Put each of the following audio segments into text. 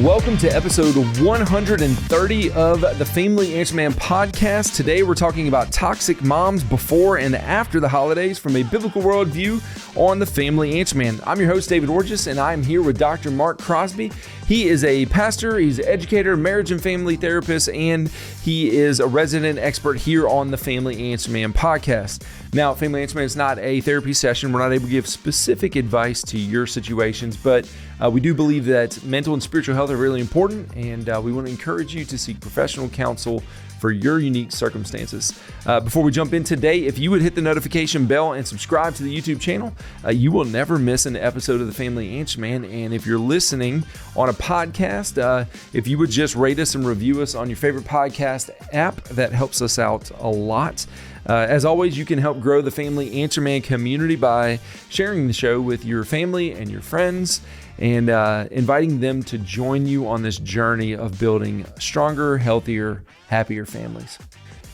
Welcome to episode 130 of the Family Answer Man podcast. Today we're talking about toxic moms before and after the holidays from a biblical worldview on the Family Answer Man. I'm your host, David Orgis, and I'm here with Dr. Mark Crosby. He is a pastor, he's an educator, marriage and family therapist, and he is a resident expert here on the Family Answer Man podcast. Now, Family Answer Man is not a therapy session. We're not able to give specific advice to your situations, but we do believe that mental and spiritual health are really important, and we want to encourage you to seek professional counsel for your unique circumstances. Before we jump in today, if you would hit the notification bell and subscribe to the YouTube channel, you will never miss an episode of the Family Answer Man. And if you're listening on a podcast, if you would just rate us and review us on your favorite podcast app, that helps us out a lot. As always, you can help grow the Family Answer Man community by sharing the show with your family and your friends and inviting them to join you on this journey of building stronger, healthier, happier families.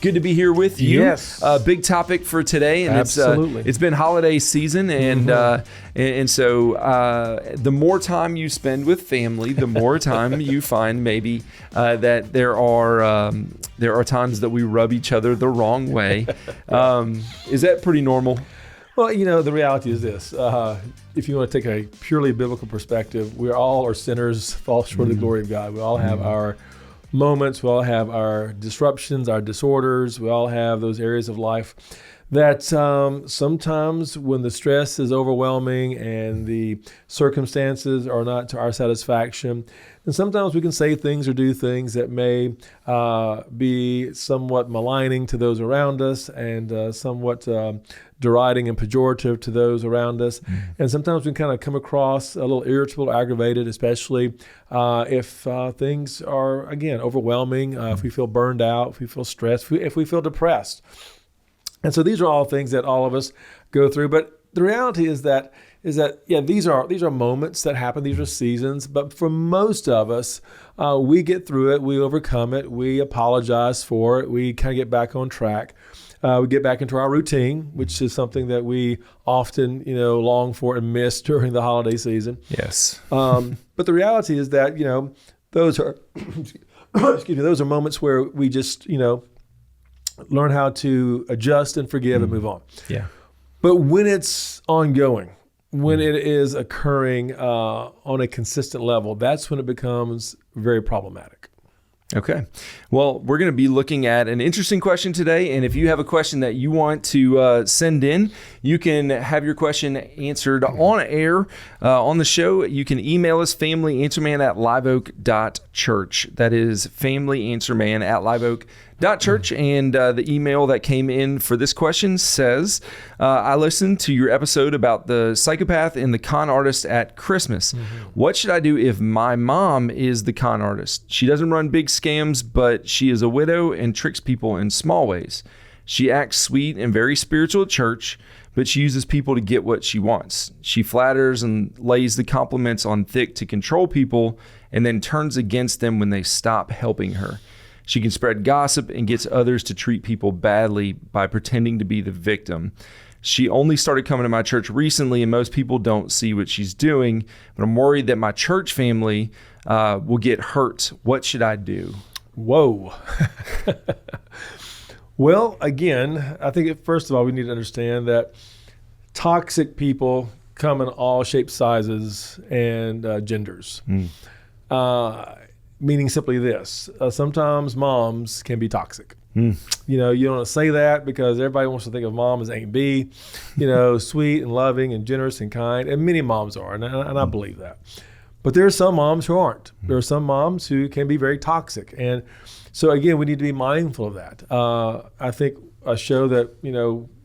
Good to be here with you. Yes. Big topic for today, and Absolutely. It's been holiday season, and and so the more time you spend with family, the more time you find maybe that there are times that we rub each other the wrong way. Is that pretty normal? Well, you know, the reality is this. If you want to take a purely biblical perspective, we all are sinners, fall short of the glory of God. We all have our moments. We all have our disruptions, our disorders. We all have those areas of life that sometimes when the stress is overwhelming and the circumstances are not to our satisfaction, and sometimes we can say things or do things that may be somewhat maligning to those around us and somewhat deriding and pejorative to those around us. And sometimes we kind of come across a little irritable, or aggravated, especially if things are, again, overwhelming, if we feel burned out, if we feel stressed, if we feel depressed. And so these are all things that all of us go through. But the reality is that these are moments that happen. These are seasons. But for most of us, we get through it. We overcome it. We apologize for it. We kind of get back on track. We get back into our routine, which is something that we often, long for and miss during the holiday season. Yes. But the reality is that, those are, those are moments where we just, learn how to adjust and forgive and move on. Yeah. But when it's ongoing, when it is occurring on a consistent level, that's when it becomes very problematic. Okay. Well, we're going to be looking at an interesting question today. And if you have a question that you want to send in, you can have your question answered on air on the show. You can email us familyanswerman@liveoak.church. That is familyanswerman@liveoak.church. And the email that came in for this question says, I listened to your episode about the psychopath and the con artist at Christmas. What should I do if my mom is the con artist? She doesn't run big scams, but she is a widow and tricks people in small ways. She acts sweet and very spiritual at church, but she uses people to get what she wants. She flatters and lays the compliments on thick to control people and then turns against them when they stop helping her. She can spread gossip and gets others to treat people badly by pretending to be the victim. She only started coming to my church recently, and most people don't see what she's doing, but I'm worried that my church family will get hurt. What should I do? Whoa. Well, again, I think first of all, we need to understand that toxic people come in all shapes, sizes, and genders. Meaning simply this, sometimes moms can be toxic. You don't want to say that because everybody wants to think of mom as Aunt B, sweet and loving and generous and kind, and many moms are, and I believe that. But there are some moms who aren't. There are some moms who can be very toxic. And so again, we need to be mindful of that. I think a show that,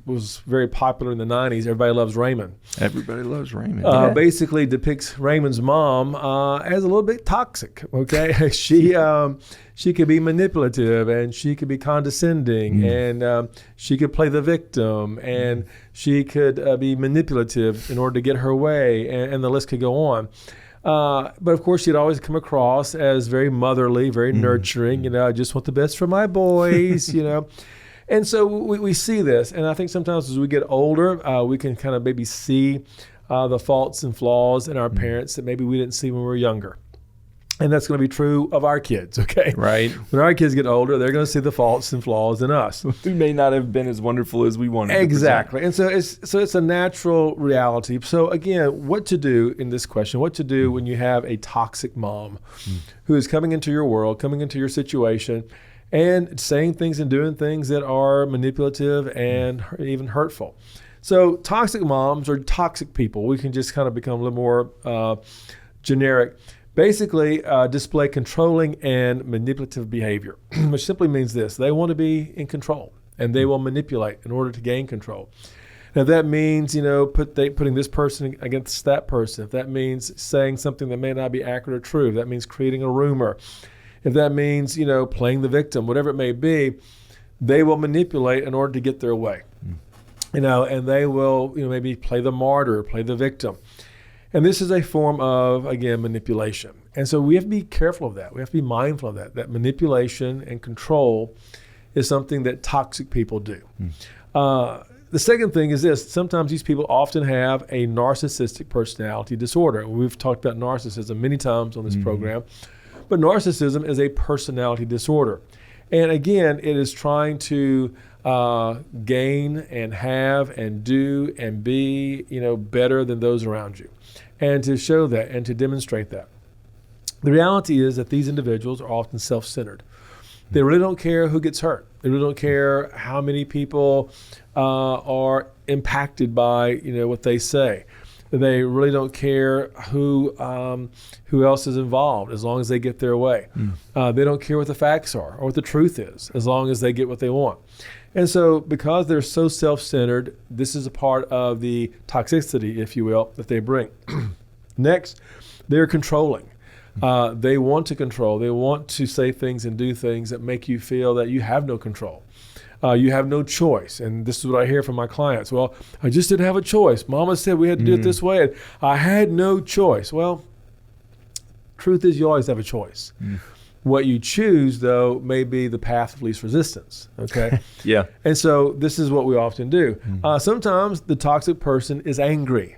was very popular in the 90s, Everybody Loves Raymond. Everybody Loves Raymond. Basically depicts Raymond's mom as a little bit toxic, okay? She could be manipulative, and she could be condescending, and she could play the victim, and she could be manipulative in order to get her way, and the list could go on. But of course, she'd always come across as very motherly, very nurturing, I just want the best for my boys, And so we see this, and I think sometimes as we get older, we can kind of maybe see the faults and flaws in our parents that maybe we didn't see when we were younger. And that's going to be true of our kids, okay? Right. When our kids get older, they're going to see the faults and flaws in us. We may not have been as wonderful as we wanted. Exactly. And so it's a natural reality. So again, what to do in this question, what to do when you have a toxic mom who is coming into your world, coming into your situation, and saying things and doing things that are manipulative and even hurtful. So toxic moms or toxic people, we can just kind of become a little more generic. Basically, display controlling and manipulative behavior, which simply means this. They want to be in control, and they will manipulate in order to gain control. Now, if that means, putting this person against that person, if that means saying something that may not be accurate or true, if that means creating a rumor, if that means, playing the victim, whatever it may be, they will manipulate in order to get their way. And they will, maybe play the martyr, play the victim. And this is a form of, again, manipulation. And so we have to be careful of that. We have to be mindful of that. That manipulation and control is something that toxic people do. The second thing is this. Sometimes these people often have a narcissistic personality disorder. We've talked about narcissism many times on this program. But narcissism is a personality disorder. And again, it is trying to gain and have and do and be, better than those around you, and to show that and to demonstrate that. The reality is that these individuals are often self-centered. They really don't care who gets hurt. They really don't care how many people are impacted by, what they say. They really don't care who else is involved, as long as they get their way. They don't care what the facts are or what the truth is, as long as they get what they want. And so because they're so self-centered, this is a part of the toxicity, if you will, that they bring. Next, they're controlling. They want to control. They want to say things and do things that make you feel that you have no control. You have no choice. And this is what I hear from my clients. Well, I just didn't have a choice. Mama said we had to do it this way, and I had no choice. Well, truth is you always have a choice. What you choose, though, may be the path of least resistance, okay? Yeah. And so this is what we often do. Sometimes the toxic person is angry.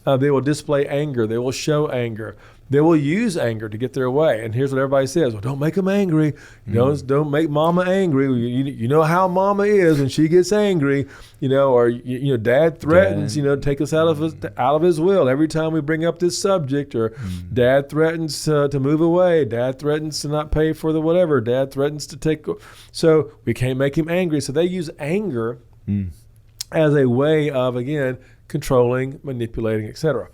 They will display anger. They will show anger. They will use anger to get their way. And here's what everybody says. Well, don't make them angry. Don't make mama angry. You know how mama is when she gets angry, or dad threatens, to take us out of his will every time we bring up this subject, or dad threatens to move away. Dad threatens to not pay for the whatever. Dad threatens to take. So we can't make him angry. So they use anger as a way of, again, controlling, manipulating, etc.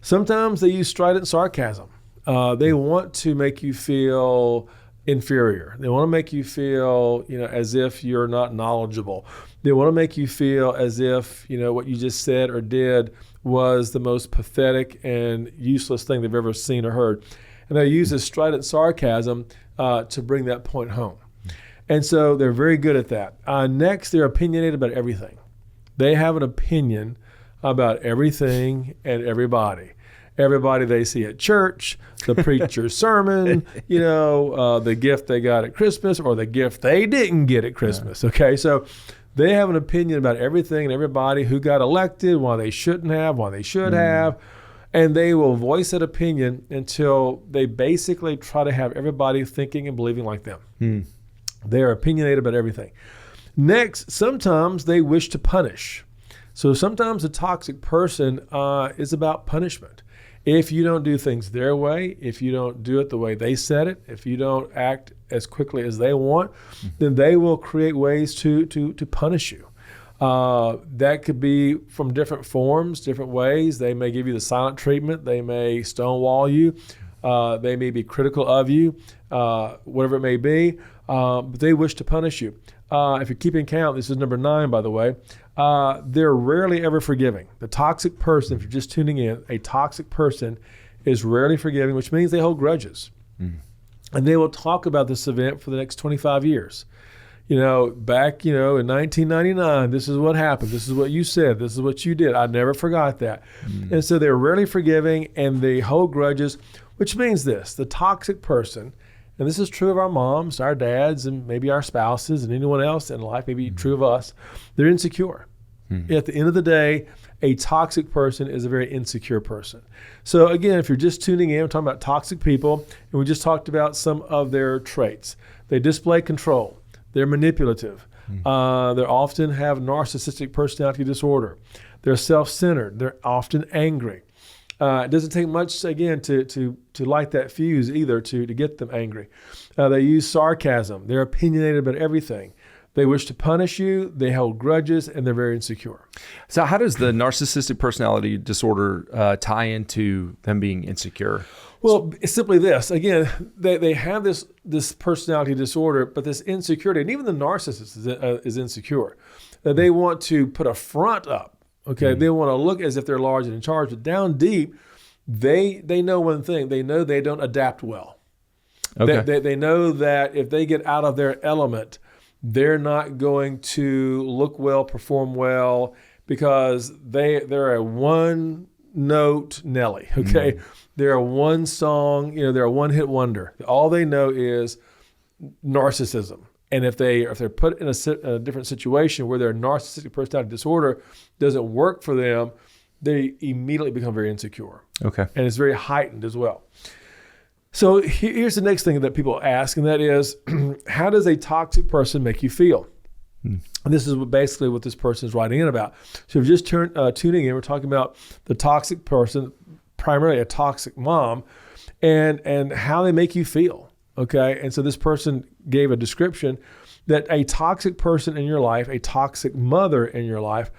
Sometimes they use strident sarcasm. They want to make you feel inferior. They want to make you feel, as if you're not knowledgeable. They want to make you feel as if, what you just said or did was the most pathetic and useless thing they've ever seen or heard. And they use this strident sarcasm to bring that point home. And so they're very good at that. Next, they're opinionated about everything. They have an opinion about everything and everybody. Everybody they see at church, the preacher's sermon, the gift they got at Christmas or the gift they didn't get at Christmas. Okay, so they have an opinion about everything and everybody, who got elected, why they shouldn't have, why they should have, and they will voice that opinion until they basically try to have everybody thinking and believing like them. They are opinionated about everything. Next, sometimes they wish to punish. So sometimes a toxic person is about punishment. If you don't do things their way, if you don't do it the way they said it, if you don't act as quickly as they want, then they will create ways to punish you. That could be from different forms, different ways. They may give you the silent treatment. They may stonewall you. They may be critical of you, whatever it may be. But they wish to punish you. If you're keeping count, this is number 9, by the way. They're rarely ever forgiving. The toxic person, if you're just tuning in, a toxic person is rarely forgiving, which means they hold grudges. And they will talk about this event for the next 25 years. Back, in 1999, this is what happened. This is what you said. This is what you did. I never forgot that. And so they're rarely forgiving, and they hold grudges, which means this. The toxic person, and this is true of our moms, our dads, and maybe our spouses, and anyone else in life, maybe true of us, they're insecure. At the end of the day, a toxic person is a very insecure person. So again, if you're just tuning in, we're talking about toxic people, and we just talked about some of their traits. They display control. They're manipulative. They often have narcissistic personality disorder. They're self-centered. They're often angry. It doesn't take much, again, to light that fuse either to get them angry. They use sarcasm. They're opinionated about everything. They wish to punish you. They hold grudges, and they're very insecure. So how does the narcissistic personality disorder tie into them being insecure? Well, it's simply this. Again, they have this personality disorder, but this insecurity, and even the narcissist is insecure. They want to put a front up. Okay, They want to look as if they're large and in charge, but down deep, they know one thing. They know they don't adapt well. Okay. They know that if they get out of their element, they're not going to look well, perform well, because they're a one-note Nelly. Okay, they're a one song. They're a one-hit wonder. All they know is narcissism. And if they're put in a different situation where their narcissistic personality disorder doesn't work for them, they immediately become very insecure. Okay. And it's very heightened as well. So here's the next thing that people ask, and that is, how does a toxic person make you feel? And this is basically what this person is writing in about. So if you're just tuning in, we're talking about the toxic person, primarily a toxic mom, and how they make you feel. Okay, and so this person gave a description that a toxic person in your life, a toxic mother in your life,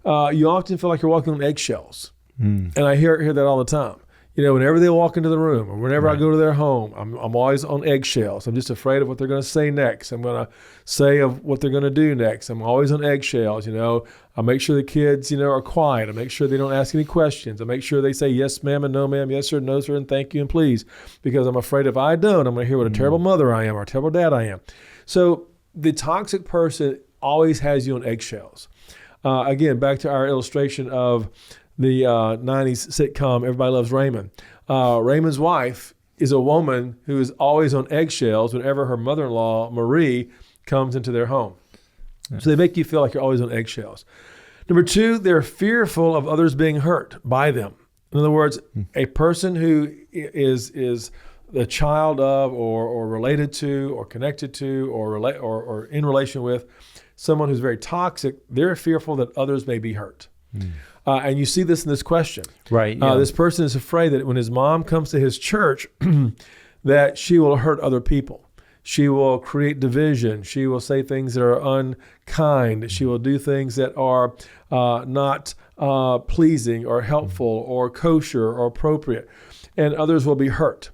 you often feel like you're walking on eggshells. And I hear that all the time. Whenever they walk into the room or whenever I go to their home, I'm always on eggshells. I'm just afraid of what they're going to say next. I'm going to say of what they're going to do next. I'm always on eggshells. I make sure the kids, are quiet. I make sure they don't ask any questions. I make sure they say yes, ma'am, and no, ma'am, yes, sir, no, sir, and thank you, and please, because I'm afraid if I don't, I'm going to hear what a terrible mother I am or a terrible dad I am. So the toxic person always has you on eggshells. Again, back to our illustration of the 90s sitcom Everybody Loves Raymond. Raymond's wife is a woman who is always on eggshells whenever her mother-in-law, Marie, comes into their home. Yeah. So they make you feel like you're always on eggshells. Number two, they're fearful of others being hurt by them. In other words, a person who is the child of or related to or connected to or in relation with someone who's very toxic, they're fearful that others may be hurt. And you see this in this question. Right. Yeah. This person is afraid that when his mom comes to his church, that she will hurt other people. She will create division. She will say things that are unkind. She will do things that are not pleasing or helpful or kosher or appropriate. And others will be hurt.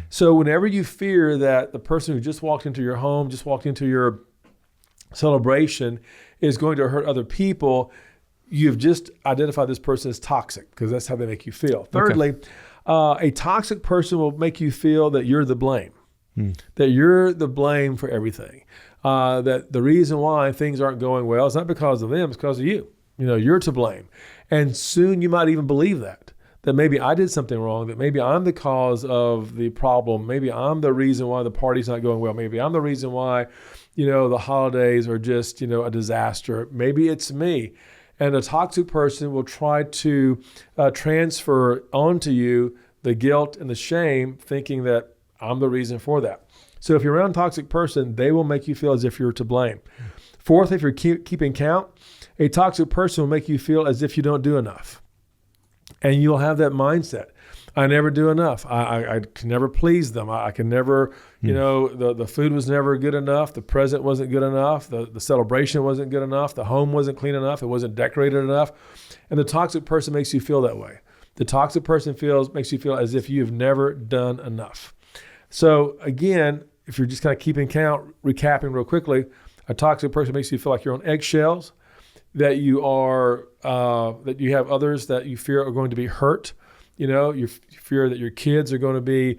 So whenever you fear that the person who just walked into your home, just walked into your celebration is going to hurt other people, you've just identified this person as toxic because that's how they make you feel. Thirdly, a toxic person will make you feel that you're the blame, that you're the blame for everything, that the reason why things aren't going well is not because of them, it's because of you. You're to blame. And soon you might even believe that maybe I did something wrong, that maybe I'm the cause of the problem. Maybe I'm the reason why the party's not going well. Maybe I'm the reason why, the holidays are just, a disaster. Maybe it's me. And a toxic person will try to transfer onto you the guilt and the shame, thinking that I'm the reason for that. So if you're around a toxic person, they will make you feel as if you're to blame. Fourth, if you're keeping count, a toxic person will make you feel as if you don't do enough. And you'll have that mindset. I never do enough. I can never please them. I can never, the food was never good enough. The present wasn't good enough. The celebration wasn't good enough. The home wasn't clean enough. It wasn't decorated enough. And the toxic person makes you feel that way. The toxic person makes you feel as if you've never done enough. So again, if you're just kind of keeping count, recapping real quickly, a toxic person makes you feel like you're on eggshells, that you are, that you have others that you fear are going to be hurt. You fear that your kids are going to be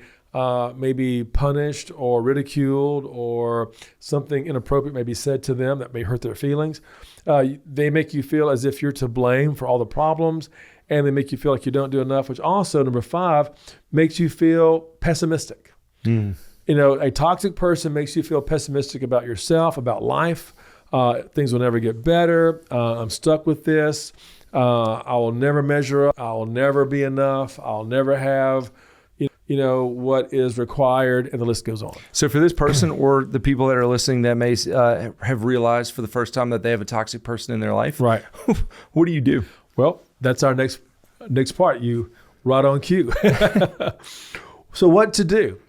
maybe punished or ridiculed, or something inappropriate may be said to them that may hurt their feelings. They make you feel as if you're to blame for all the problems, and they make you feel like you don't do enough, which also, number 5, makes you feel pessimistic. A toxic person makes you feel pessimistic about yourself, about life. Things will never get better. I'm stuck with this. I will never measure up. I will never be enough. I'll never have, what is required, and the list goes on. So for this person or the people that are listening that may have realized for the first time that they have a toxic person in their life, right? What do you do? Well, that's our next part. You right on cue. So what to do?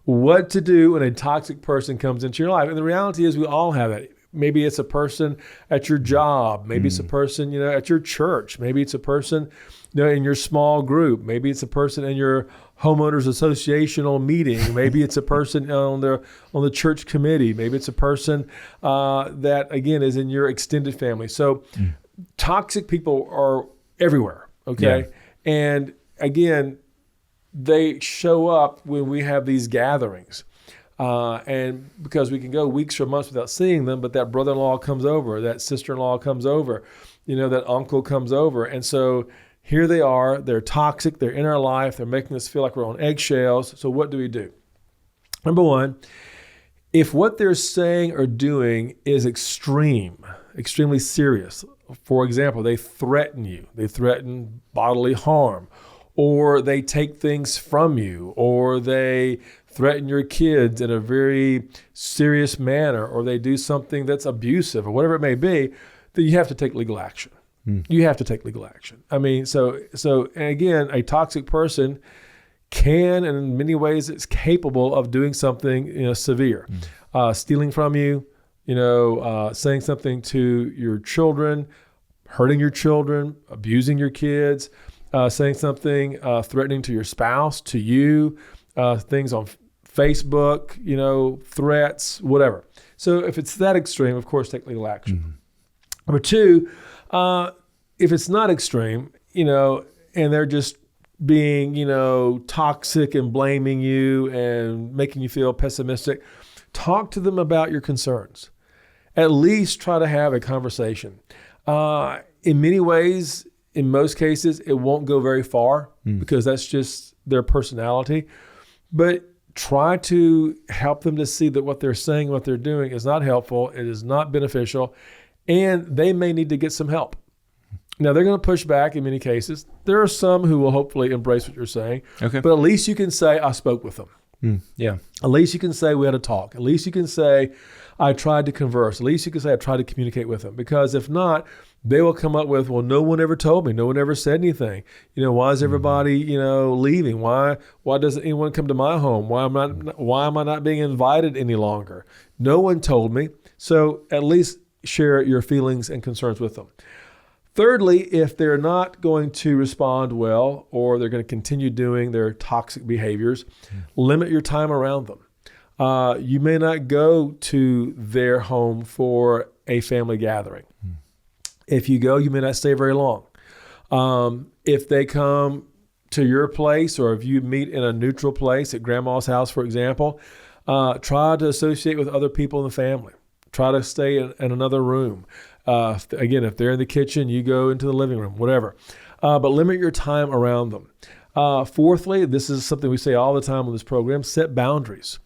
What to do when a toxic person comes into your life? And the reality is we all have that. Maybe it's a person at your job. Maybe it's a person, at your church. Maybe it's a person, in your small group. Maybe it's a person in your homeowners associational meeting. Maybe it's a person on the church committee. Maybe it's a person that, again, is in your extended family. So toxic people are everywhere, okay? Yeah. And again, they show up when we have these gatherings. And because we can go weeks or months without seeing them, but that brother-in-law comes over, that sister-in-law comes over, that uncle comes over. And so here they are, they're toxic, they're in our life, they're making us feel like we're on eggshells. So what do we do? Number one, if what they're saying or doing is extremely serious, for example, they threaten you, they threaten bodily harm, or they take things from you, or they threaten your kids in a very serious manner, or they do something that's abusive, or whatever it may be, then you have to take legal action. You have to take legal action. I mean, so and again, a toxic person can, and in many ways, is capable of doing something severe, stealing from you, saying something to your children, hurting your children, abusing your kids, saying something threatening to your spouse, to you, things on Facebook, threats, whatever. So if it's that extreme, of course, take legal action. Number two, if it's not extreme, and they're just being, toxic and blaming you and making you feel pessimistic, talk to them about your concerns. At least try to have a conversation. In many ways, in most cases, it won't go very far because that's just their personality. But try to help them to see that what they're saying, what they're doing is not helpful, it is not beneficial, and they may need to get some help. Now, they're going to push back in many cases. There are some who will hopefully embrace what you're saying, but at least you can say, I spoke with them. Yeah. At least you can say we had a talk. At least you can say I tried to converse. At least you can say I tried to communicate with them. Because if not, they will come up with, well, no one ever told me. No one ever said anything. Why is everybody, leaving? Why doesn't anyone come to my home? Why am I not being invited any longer? No one told me. So at least share your feelings and concerns with them. Thirdly, if they're not going to respond well, or they're going to continue doing their toxic behaviors, limit your time around them. You may not go to their home for a family gathering. If you go, you may not stay very long. If they come to your place, or if you meet in a neutral place at grandma's house, for example, try to associate with other people in the family. Try to stay in another room. Again, if they're in the kitchen, you go into the living room, whatever. But limit your time around them. Fourthly, this is something we say all the time on this program, set boundaries.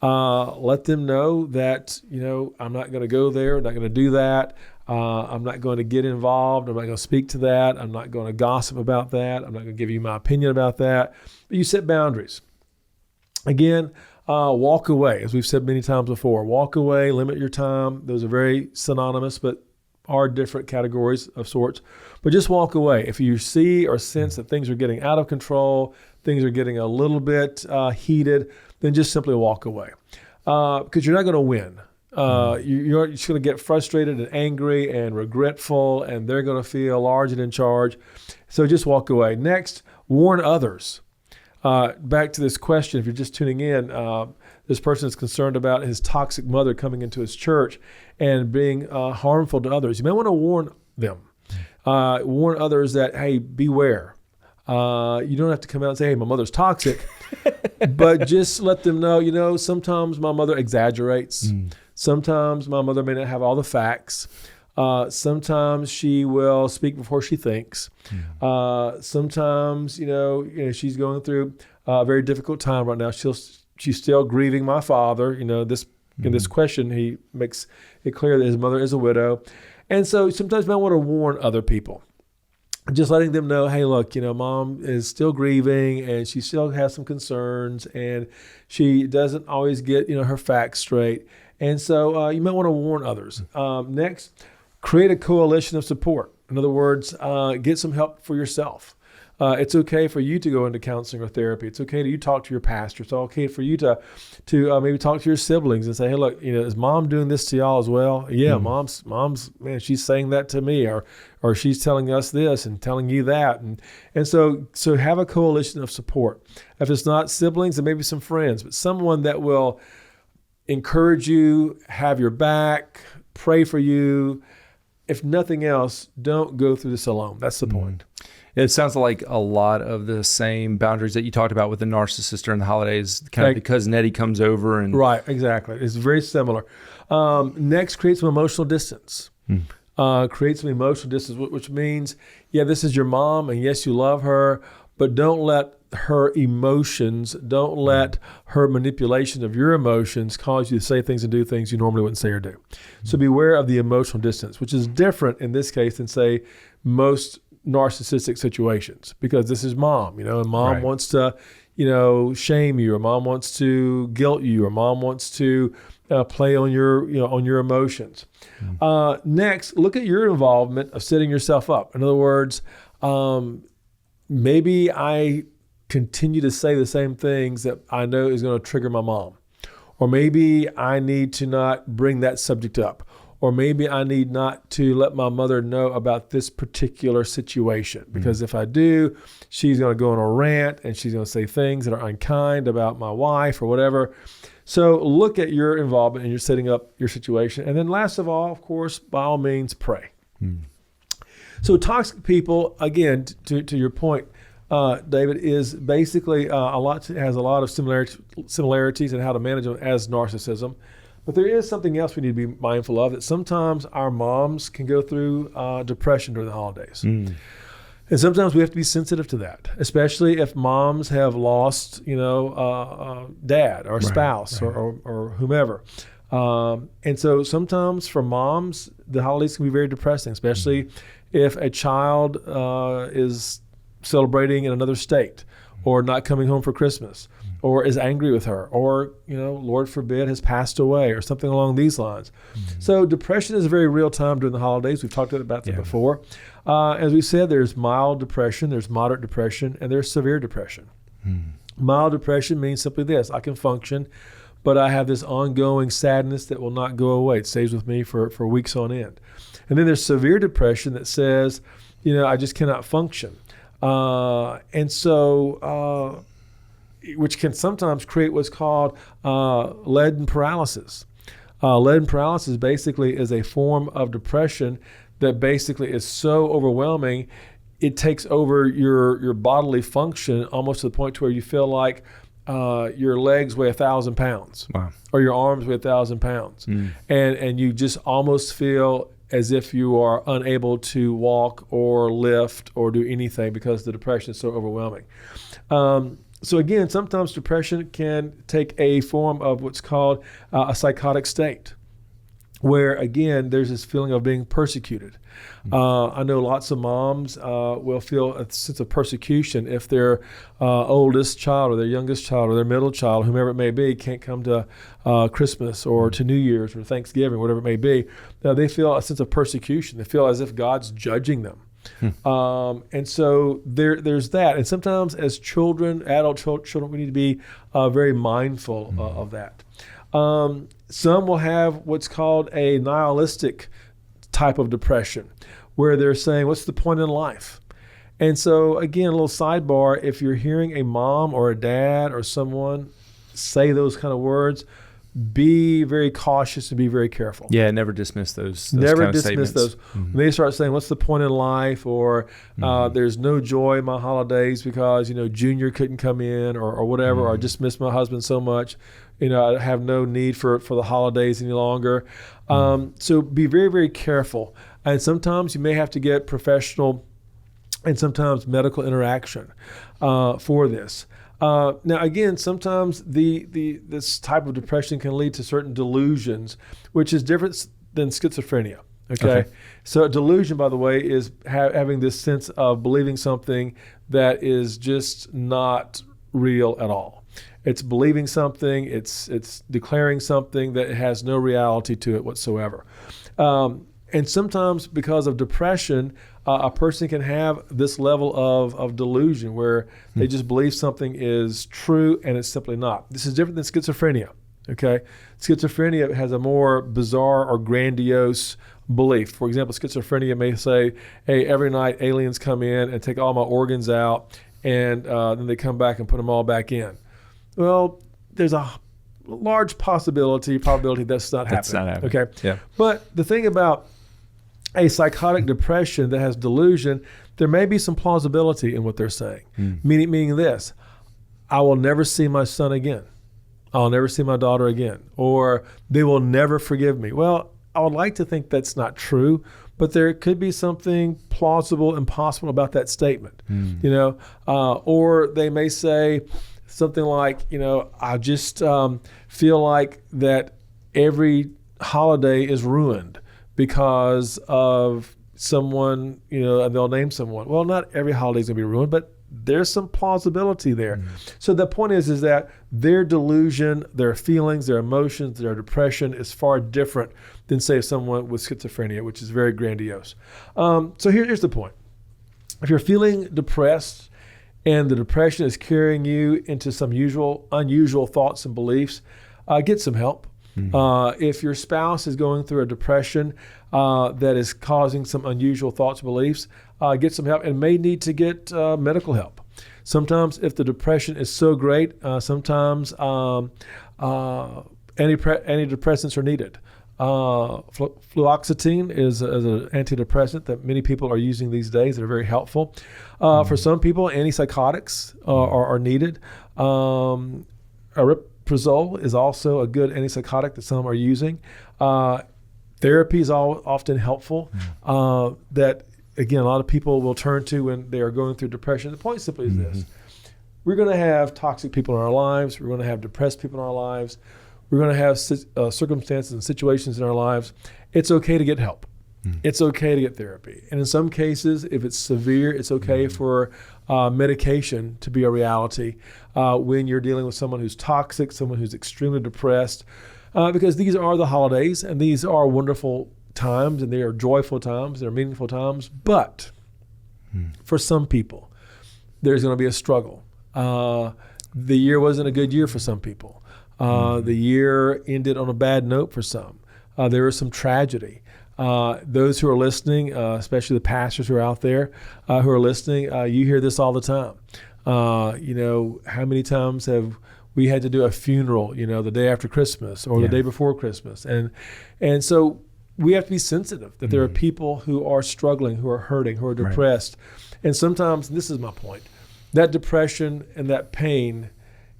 Let them know that, I'm not going to go there, I'm not going to do that. I'm not going to get involved. I'm not going to speak to that. I'm not going to gossip about that. I'm not going to give you my opinion about that. But you set boundaries. Again, walk away, as we've said many times before. Walk away, limit your time. Those are very synonymous, but are different categories of sorts. But just walk away. If you see or sense that things are getting out of control, things are getting a little bit heated, then just simply walk away. Because you're not going to win. You're just going to get frustrated and angry and regretful, and they're going to feel large and in charge. So just walk away. Next, warn others. Back to this question, if you're just tuning in, this person is concerned about his toxic mother coming into his church and being harmful to others. You may want to warn them. Warn others that, hey, beware. You don't have to come out and say, hey, my mother's toxic, but just let them know, sometimes my mother exaggerates. Sometimes my mother may not have all the facts. Sometimes she will speak before she thinks. Sometimes, she's going through a very difficult time right now. She's still grieving my father. This In this question, he makes it clear that his mother is a widow. And so sometimes you might want to warn other people. Just letting them know, hey, look, mom is still grieving and she still has some concerns and she doesn't always get, her facts straight. And so you might want to warn others. Next, create a coalition of support. In other words, get some help for yourself. It's okay for you to go into counseling or therapy. It's okay to talk to your pastor. It's okay for you to maybe talk to your siblings and say, hey, look, is mom doing this to y'all as well? Yeah, mom's, man, she's saying that to me, or she's telling us this and telling you that. And so have a coalition of support. If it's not siblings, then maybe some friends, but someone that will encourage you, have your back, pray for you. If nothing else, don't go through this alone. That's the point. It sounds like a lot of the same boundaries that you talked about with the narcissist during the holidays, kind of because Nettie comes over and... Right, exactly. It's very similar. Next, create some emotional distance. Create some emotional distance, which means, this is your mom, and yes, you love her, but don't let her emotions, don't let her manipulation of your emotions cause you to say things and do things you normally wouldn't say or do. So beware of the emotional distance, which is different in this case than, say, most narcissistic situations, because this is mom, and mom wants to, shame you, or mom wants to guilt you, or mom wants to play on your emotions. Next, look at your involvement of setting yourself up. In other words, maybe I continue to say the same things that I know is going to trigger my mom, or maybe I need to not bring that subject up. Or maybe I need not to let my mother know about this particular situation, because if I do, she's going to go on a rant and she's going to say things that are unkind about my wife or whatever. So look at your involvement and you're setting up your situation. And then last of all, of course, by all means, pray. So toxic people, again, to your point, David, is basically has a lot of similarities in how to manage them as narcissism. But there is something else we need to be mindful of, that sometimes our moms can go through depression during the holidays. And sometimes we have to be sensitive to that, especially if moms have lost, dad or spouse or whomever. And so sometimes for moms, the holidays can be very depressing, especially if a child is celebrating in another state or not coming home for Christmas, or is angry with her, or, Lord forbid, has passed away, or something along these lines. So depression is a very real time during the holidays. We've talked about that before. As we said, there's mild depression, there's moderate depression, and there's severe depression. Mild depression means simply this: I can function, but I have this ongoing sadness that will not go away. It stays with me for weeks on end. And then there's severe depression that says, I just cannot function. Which can sometimes create what's called leaden paralysis. Leaden paralysis basically is a form of depression that basically is so overwhelming, it takes over your bodily function almost to the point to where you feel like your legs weigh 1,000 pounds. Wow. Or your arms weigh 1,000 pounds. And you just almost feel as if you are unable to walk or lift or do anything because the depression is so overwhelming. So again, sometimes depression can take a form of what's called a psychotic state, where again, there's this feeling of being persecuted. I know lots of moms will feel a sense of persecution if their oldest child or their youngest child or their middle child, whomever it may be, can't come to Christmas or to New Year's or Thanksgiving, whatever it may be. They feel a sense of persecution. They feel as if God's judging them. And so there's that. And sometimes as children, adult children, we need to be very mindful of that. Some will have what's called a nihilistic type of depression, where they're saying, what's the point in life? And so again, a little sidebar, if you're hearing a mom or a dad or someone say those kind of words, be very cautious and be very careful. Yeah, never dismiss those never kind of dismiss statements. those. When they start saying, what's the point in life? Or there's no joy in my holidays because, Junior couldn't come in or whatever, or I just miss my husband so much. I have no need for the holidays any longer. So be very, very careful. And sometimes you may have to get professional and sometimes medical interaction for this. Now, again, sometimes this type of depression can lead to certain delusions, which is different than schizophrenia. Okay. So a delusion, by the way, is having this sense of believing something that is just not real at all. It's believing something, it's declaring something that has no reality to it whatsoever. And sometimes because of depression, a person can have this level of delusion where they just believe something is true and it's simply not. This is different than schizophrenia. Okay. Schizophrenia has a more bizarre or grandiose belief. For example, schizophrenia may say, hey, every night aliens come in and take all my organs out, and then they come back and put them all back in. Well, there's a large probability that's not happening. That's not happening. Okay. Yeah. But the thing about a psychotic depression that has delusion, there may be some plausibility in what they're saying. Meaning this, I will never see my son again. I'll never see my daughter again. Or they will never forgive me. Well, I would like to think that's not true, but there could be something plausible and possible about that statement. Or they may say something like, I just feel like that every holiday is ruined because of someone, and they'll name someone. Well, not every holiday is going to be ruined, but there's some plausibility there. So the point is that their delusion, their feelings, their emotions, their depression is far different than, say, someone with schizophrenia, which is very grandiose. So here's the point. If you're feeling depressed and the depression is carrying you into some unusual thoughts and beliefs, get some help. If your spouse is going through a depression that is causing some unusual thoughts and beliefs, get some help and may need to get medical help. Sometimes if the depression is so great, sometimes antidepressants are needed. Fluoxetine is an antidepressant that many people are using these days that are very helpful. For some people, antipsychotics are needed. Aripiprazole is also a good antipsychotic that some are using. Therapy is often helpful. That, again, a lot of people will turn to when they are going through depression. The point simply is this. We're going to have toxic people in our lives. We're going to have depressed people in our lives. We're going to have circumstances and situations in our lives. It's okay to get help. It's okay to get therapy. And in some cases, if it's severe, it's okay for medication to be a reality when you're dealing with someone who's toxic, someone who's extremely depressed, because these are the holidays and these are wonderful times and they are joyful times, they're meaningful times. But for some people, there's going to be a struggle. The year wasn't a good year for some people. The year ended on a bad note for some. There was some tragedy. Those who are listening, especially the pastors who are out there who are listening, you hear this all the time. How many times have we had to do a funeral, the day after Christmas or the day before Christmas? And so we have to be sensitive that there are people who are struggling, who are hurting, who are depressed. And sometimes, and this is my point, that depression and that pain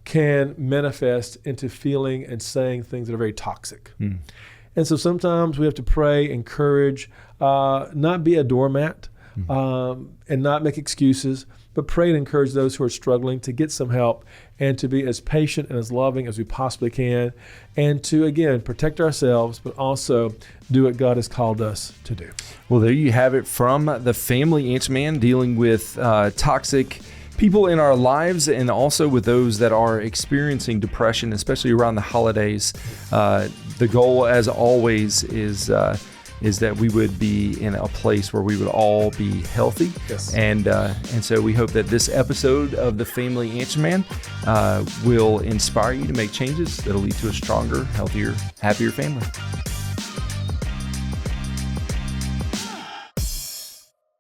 can manifest into feeling and saying things that are very toxic. And so sometimes we have to pray, encourage, not be a doormat, and not make excuses, but pray and encourage those who are struggling to get some help and to be as patient and as loving as we possibly can, and to, again, protect ourselves, but also do what God has called us to do. Well, there you have it from the Family Answer Man, dealing with toxic people in our lives and also with those that are experiencing depression, especially around the holidays. The goal, as always, is that we would be in a place where we would all be healthy. Yes. And so we hope that this episode of the Family Answer Man will inspire you to make changes that'll lead to a stronger, healthier, happier family.